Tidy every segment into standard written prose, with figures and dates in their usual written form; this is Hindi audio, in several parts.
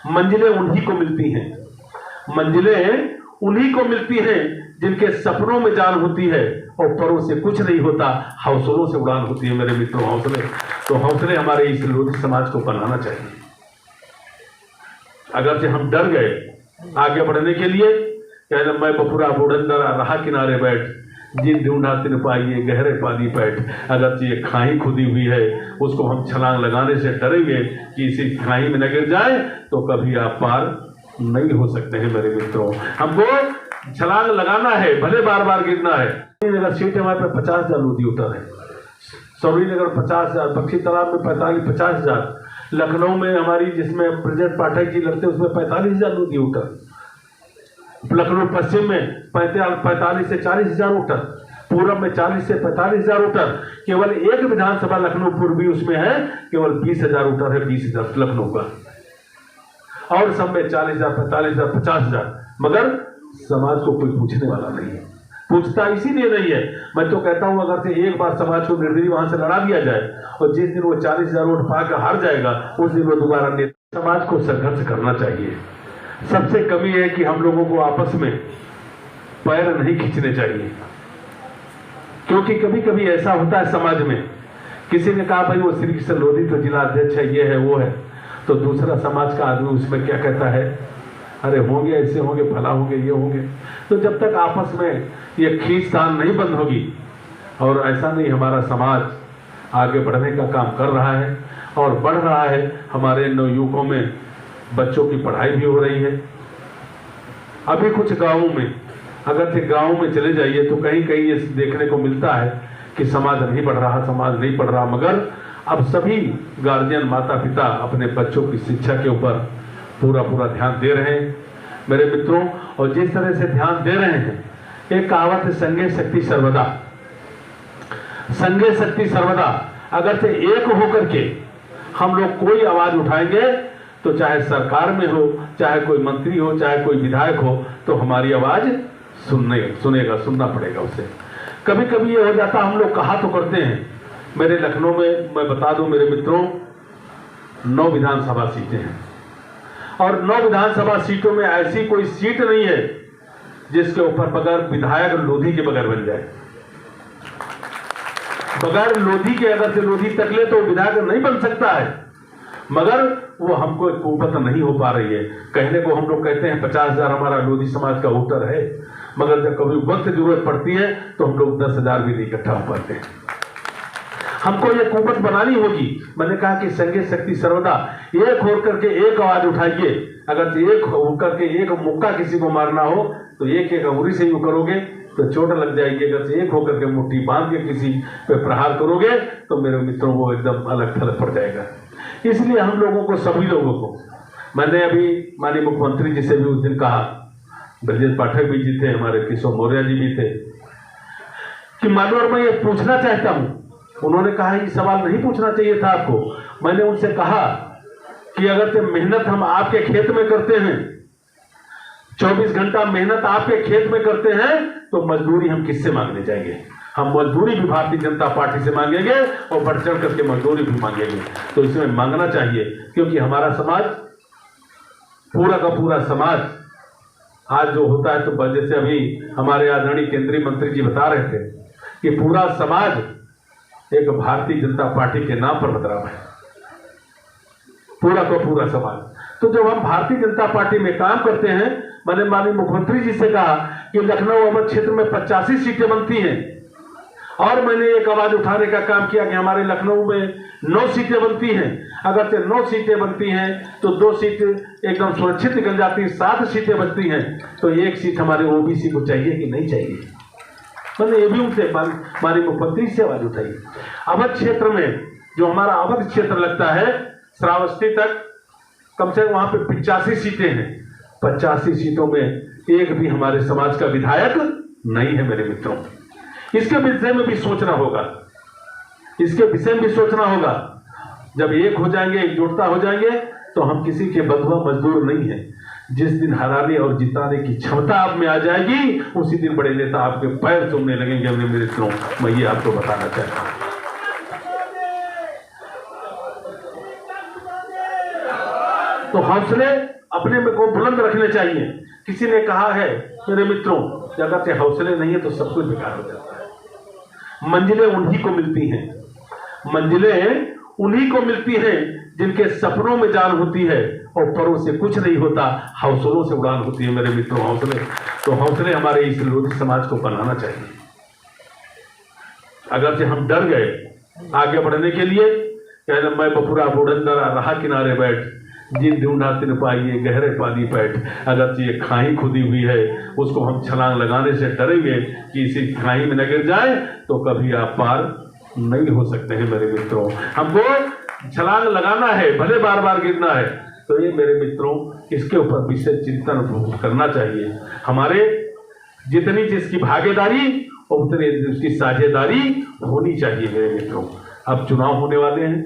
मंजिलें उन्हीं को मिलती हैं, मंजिलें उन्हीं को मिलती हैं जिनके सपनों में जान होती है और परों से कुछ नहीं होता, हौसलों से उड़ान होती है। मेरे मित्रों, हौसले तो हौसले हमारे इस लोधी समाज को बनाना चाहिए। अगर से हम डर गए आगे बढ़ने के लिए, कहना मैं बपुरा बूढ़ंदरा रहा किनारे बैठ, जिन ढूंढा तिन पाइए गहरे पानी पैठ। अगर ये खाई खुदी हुई है, उसको हम छलांग लगाने से डरेंगे कि इसी खाई में न गिर जाए, तो कभी आप पार नहीं हो सकते हैं। मेरे मित्रों, हमको छलांग लगाना है, भले बार बार गिरना है। अगर सीट हमारे पे 50,000 लोधी उतर है, सौरी नगर 50,000, बख्शी तालाब में 50,000, लखनऊ में हमारी जिसमें ब्रजेश पाठक जी लड़ते उसमें 45,000 लोधी उतर, लखनऊ पश्चिम में 45 से 40,000 उतर, पूरब में 40 से 45,000 उतर। केवल एक विधानसभा लखनऊ पूर्वी उसमें है केवल 20,000 उतर है, 20,000 लखनऊ का, और सब में 40,000, 45,000, 50,000। मगर समाज को कोई पूछने वाला नहीं है, पूछता इसीलिए नहीं है। मैं तो कहता हूं अगर से एक बार समाज को निर्दयी वहां से लड़ा दिया जाए और जिस दिन वो 40,000 वोट पाकर हार जाएगा, उस दिन वो दोबारा नेता। समाज को संघर्ष करना चाहिए। सबसे कमी है कि हम लोगों को आपस में पैर नहीं खींचने चाहिए, क्योंकि कभी कभी ऐसा होता है समाज में, किसी ने कहा भाई वो श्री कृष्ण लोधी तो जिला अध्यक्ष है, ये है वो है, तो दूसरा समाज का आदमी उसमें क्या कहता है, अरे होंगे ऐसे होंगे, फला होंगे, ये होंगे। तो जब तक आपस में ये खींचतान नहीं बंद होगी, और ऐसा नहीं, हमारा समाज आगे बढ़ने का काम कर रहा है और बढ़ रहा है। हमारे नवयुवकों में बच्चों की पढ़ाई भी हो रही है। अभी कुछ गांवों में, अगर से गांव में चले जाइए तो कहीं कहीं ये देखने को मिलता है कि समाज नहीं बढ़ रहा, समाज नहीं पढ़ रहा, मगर अब सभी गार्जियन, माता पिता अपने बच्चों की शिक्षा के ऊपर पूरा ध्यान दे रहे हैं। मेरे मित्रों, और जिस तरह से ध्यान दे रहे हैं, एक कहावत है, संगे शक्ति सर्वदा, संगे शक्ति सर्वदा। अगर से एक होकर के हम लोग कोई आवाज उठाएंगे, तो चाहे सरकार में हो, चाहे कोई मंत्री हो, चाहे कोई विधायक हो, तो हमारी आवाज सुनना पड़ेगा उसे। कभी कभी ये हो जाता, हम लोग कहा तो करते हैं, मेरे लखनऊ में मैं बता दूं मेरे मित्रों, 9 विधानसभा सीटें हैं, और 9 विधानसभा सीटों में ऐसी कोई सीट नहीं है जिसके ऊपर बगैर विधायक लोधी के बगैर बन जाए। बगैर लोधी के अगर से लोधी तकले तो विधायक नहीं बन सकता है, मगर वो हमको कुपत नहीं हो पा रही है। कहने को हम लोग कहते हैं 50,000 हमारा लोधी समाज का वोटर है, मगर जब कभी वक्त जरूरत पड़ती है तो हम लोग 10,000 भी नहीं इकट्ठा हो पाते हैं। हमको ये कुपत बनानी होगी। मैंने कहा कि संगे शक्ति सर्वदा, एक होकर के एक आवाज उठाइए। अगर एक होकर के एक मुक्का किसी को मारना हो तो एक अंगुली से यूं करोगे तो चोट लग जाएगी। अगर एक होकर के मुट्ठी बांध के किसी पे प्रहार करोगे तो मेरे मित्रों वो एकदम अलग थलग पड़ जाएगा। इसलिए हम लोगों को, सभी लोगों को, मैंने अभी माननीय मुख्यमंत्री जी से भी उस दिन कहा, ब्रजेश पाठक भी जी थे, हमारे किशोर मौर्य जी भी थे, कि मानवर मैं ये पूछना चाहता हूं। उन्होंने कहा ये सवाल नहीं पूछना चाहिए था आपको। मैंने उनसे कहा कि अगर से मेहनत हम आपके खेत में करते हैं, 24 घंटा मेहनत आपके खेत में करते हैं, तो मजदूरी हम किससे मांगने जाएंगे? हम मजदूरी भी भारतीय जनता पार्टी से मांगेंगे और बढ़ चढ़ करके मजदूरी भी मांगेंगे। तो इसमें मांगना चाहिए, क्योंकि हमारा समाज, पूरा का पूरा समाज आज जो होता है, तो जैसे अभी हमारे आदरणीय केंद्रीय मंत्री जी बता रहे थे कि पूरा समाज एक भारतीय जनता पार्टी के नाम पर बदनाम है, पूरा का पूरा समाज। तो जब हम भारतीय जनता पार्टी में काम करते हैं, मैंने माननीय मुख्यमंत्री जी से कहा कि लखनऊ अवध क्षेत्र में 85 सीटें बनती हैं, और मैंने एक आवाज उठाने का काम किया कि हमारे लखनऊ में 9 सीटें बनती हैं। अगर से 9 सीटें बनती हैं तो 2 सीट एकदम सुरक्षित निकल जाती है, 7 सीटें बचती हैं, तो 1 सीट हमारे ओबीसी को चाहिए कि नहीं चाहिए? मैंने ये भी उनसे माननीय मुख्यमंत्री से आवाज उठाई। अवध क्षेत्र में, जो हमारा अवध क्षेत्र लगता है श्रावस्ती तक, कम से कम वहां पे 85 सीटें हैं। 85 सीटों में एक भी हमारे समाज का विधायक नहीं है। मेरे मित्रों, इसके विषय में भी सोचना होगा, इसके विषय में भी सोचना होगा। जब एक हो जाएंगे, एकजुटता हो जाएंगे, तो हम किसी के बंधुआ मजदूर नहीं है। जिस दिन हराने और जिताने की क्षमता आप में आ जाएगी, उसी दिन बड़े नेता आपके पैर चूमने लगेंगे। मेरे मित्रों, मैं ये आपको बताना चाहता हूं। तो हौसले अपने में को बुलंद रखने चाहिए। किसी ने कहा है मेरे मित्रों, अगर से हौसले नहीं है तो सब कुछ बेकार हो जाता है। मंजिलें उन्हीं को मिलती हैं, मंजिलें उन्हीं को मिलती हैं जिनके सपनों में जान होती है और परों से कुछ नहीं होता, हौसलों से उड़ान होती है मेरे मित्रों। हौसले तो हौसले हमारे इस लोधी समाज को बनाना चाहिए। अगर से हम डर गए आगे बढ़ने के लिए, कहना मैं बपुरा बुढ़ंदरा रहा किनारे बैठ, जिन ढूंढा तिन पाइए गहरे पानी पैठ। अगर ये खाई खुदी हुई है, उसको हम छलांग लगाने से डरेंगे कि इसी खाई में न गिर जाए तो कभी आप पार नहीं हो सकते हैं मेरे मित्रों। हमको छलांग लगाना है, भले बार बार गिरना है। तो ये मेरे मित्रों, इसके ऊपर विशेष चिंतन करना चाहिए। हमारे जितनी जिसकी भागीदारी और उतनी उसकी साझेदारी होनी चाहिए मेरे मित्रों। अब चुनाव होने वाले हैं,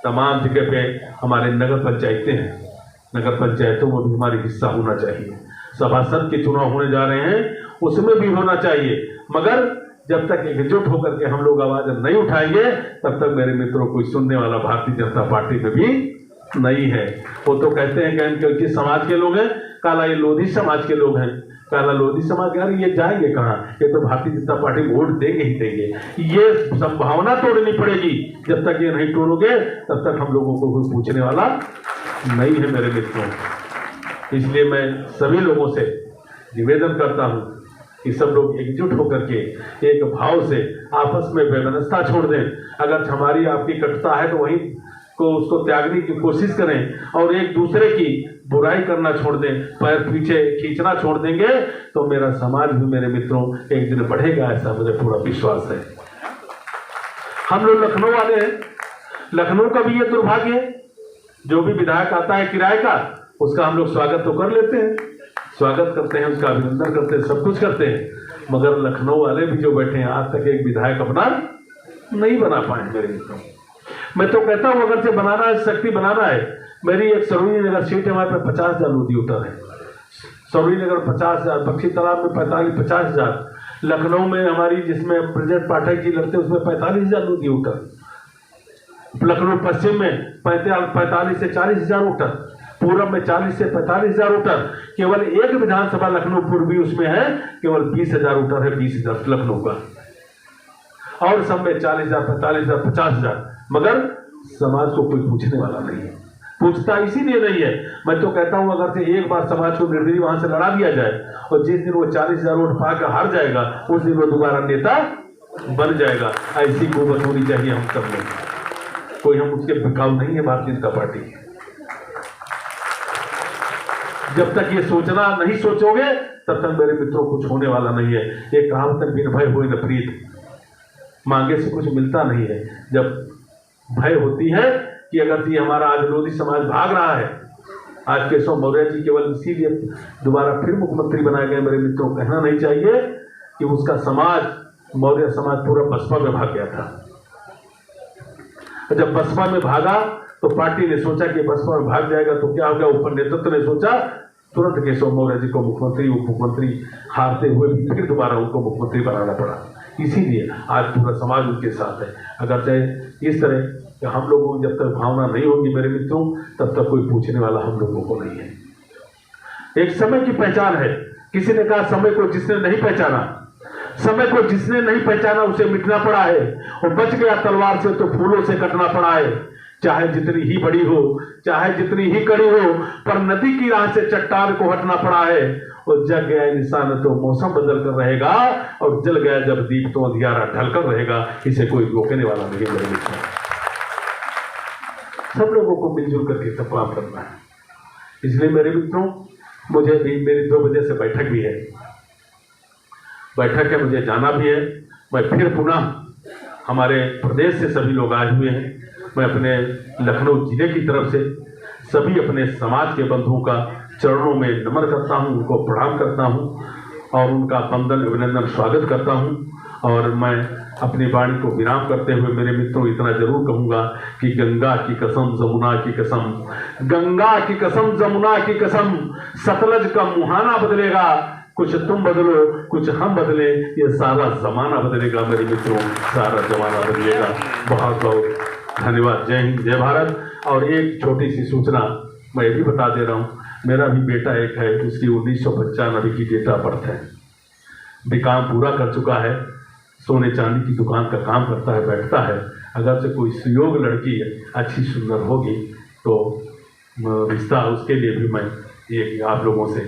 तमाम जगह पे हमारे नगर पंचायतें हैं, नगर पंचायतों में भी हमारी हिस्सा होना चाहिए। सभासद के चुनाव होने जा रहे हैं, उसमें भी होना चाहिए। मगर जब तक एकजुट होकर के हम लोग आवाज नहीं उठाएंगे, तब तक मेरे मित्रों कोई सुनने वाला भारतीय जनता पार्टी में भी नहीं है। वो तो कहते हैं कि किस समाज के लोग हैं, काला ये लोधी समाज के लोग हैं। काला लोधी समाज, यार ये जाएंगे कहाँ? ये तो भारतीय जनता पार्टी वोट देंगे ही देंगे। ये संभावना तोड़नी पड़ेगी। जब तक ये नहीं तोड़ोगे तब तक हम लोगों को कोई पूछने वाला नहीं है मेरे मित्रों। इसलिए मैं सभी लोगों से निवेदन करता हूँ कि सब लोग एकजुट होकर के एक भाव से आपस में व्यवस्था छोड़ दें। अगर हमारी आपकी कटुता है तो वहीं को उसको त्यागने की कोशिश करें और एक दूसरे की बुराई करना छोड़ दें, पैर पीछे खींचना छोड़ देंगे तो मेरा समाज भी मेरे मित्रों एक दिन बढ़ेगा, ऐसा मुझे पूरा विश्वास है। हम लोग लखनऊ वाले हैं, लखनऊ का भी ये दुर्भाग्य है, जो भी विधायक आता है किराए का, उसका हम लोग स्वागत तो कर लेते हैं, स्वागत करते हैं, उसका अभिनंदन करते हैं, सब कुछ करते हैं, मगर लखनऊ वाले भी जो बैठे हैं आज तक एक विधायक अपना नहीं बना पाए मेरे मित्रों। मैं तो कहता हूं अगर से बनाना है, शक्ति बनाना है। मेरी एक सरोही नगर सीट है, हमारे पे 50,000 लोधी वोटर है। सरोही नगर 50,000, बख्शी तालाब में 50,000, लखनऊ में हमारी जिसमें प्रेसिडेंट पाठक जी लड़ते उसमें 45,000 लोधी वोटर, लखनऊ पश्चिम में 45 से 40,000 वोटर, पूरब में 40 से 45,000 वोटर। केवल एक विधानसभा लखनऊ पूर्वी उसमें है केवल 20,000 वोटर है, 20,000 लखनऊ का, और सब में 40,000, 45,000, 50,000। मगर समाज को कोई पूछने वाला नहीं है, पूछता इसीलिए नहीं है। मैं तो कहता हूं अगर से एक बार समाज को निर्दयी वहां से लड़ा दिया जाए और जिस दिन वो 40,000 वोट पाकर हार जाएगा उस दिन वो दोबारा नेता बन जाएगा। ऐसी कुवत होनी चाहिए हम सब में, कोई हम उसके बिकाऊ नहीं है भारतीय जनता पार्टी। जब तक ये सोचना नहीं सोचोगे तब तक मेरे मित्रों कुछ होने वाला नहीं है। एक कहावत है, बिन भय होए न प्रीत, मांगे से कुछ मिलता नहीं है। जब भय होती है कि अगर ये हमारा आज लोधी समाज भाग रहा है, आज केशव मौर्य जी केवल इसीलिए दोबारा फिर मुख्यमंत्री बनाए गए मेरे मित्रों, कहना नहीं चाहिए कि उसका समाज, मौर्य समाज पूरा बसपा में भाग गया था। जब बसपा में भागा तो पार्टी ने सोचा कि बसपा में भाग जाएगा तो क्या होगा, ऊपर नेतृत्व ने सोचा, तुरंत केशव मौर्य जी को मुख्यमंत्री, उप मुख्यमंत्री हारते हुए फिर दोबारा उनको मुख्यमंत्री बनाना पड़ा। इसीलिए आज पूरा समाज उनके साथ है। अगर चाहे इस तरह कि हम लोगों को जब तक भावना नहीं होगी मेरे मित्रों, तब तक कोई पूछने वाला हम लोगों को नहीं है। एक समय की पहचान है। किसी ने कहा समय को जिसने नहीं पहचाना, समय को जिसने नहीं पहचाना उसे मिटना पड़ा है, और बच गया तलवार से तो फूलों से कटना पड़ा है। चाहे जितनी ही बड़ी हो, चाहे जितनी ही कड़ी हो, पर नदी की राह से चट्टान को हटना पड़ा है। और जग गया इंसान तो मौसम बदल कर रहेगा, और जल गया जब दीप तो अंधियारा ढलकर रहेगा। इसे कोई रोकने वाला नहीं मेरे मित्रों। सब लोगों को मिलजुल करके सब काम करना है। इसलिए मेरे मित्रों, मुझे भी मेरी 2 बजे से बैठक भी है, बैठक है, मुझे जाना भी है। मैं फिर पुनः हमारे प्रदेश से सभी लोग आए हुए हैं। मैं अपने लखनऊ जिले की तरफ से सभी अपने समाज के बंधुओं का चरणों में नमन करता हूं, उनको प्रणाम करता हूं और उनका वंदन अभिनंदन स्वागत करता हूं। और मैं अपनी वाणी को विराम करते हुए मेरे मित्रों इतना जरूर कहूंगा कि गंगा की कसम जमुना की कसम, गंगा की कसम जमुना की कसम, सतलज का मुहाना बदलेगा, कुछ तुम बदलो कुछ हम बदले, ये सारा जमाना बदलेगा मेरे मित्रों, सारा जमाना बदलेगा। बहुत बहुत धन्यवाद। जय हिंद, जय भारत। और एक छोटी सी सूचना मैं ये भी बता दे रहा हूँ, मेरा भी बेटा एक है, उसकी 1995 की डेट ऑफ बर्थ है, बीकॉम पूरा कर चुका है, सोने चांदी की दुकान का काम करता है, बैठता है। अगर से कोई सुयोग लड़की अच्छी सुंदर होगी तो रिश्ता उसके लिए भी मैं ये आप लोगों से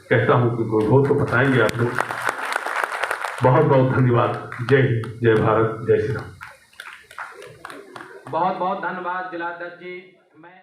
कहता हूँ कि कोई हो तो बताएंगे आप लोग। बहुत बहुत धन्यवाद। जय हिंद, जय भारत, जय श्री राम। बहुत बहुत धन्यवाद जिलाध्यक्ष जी। मैं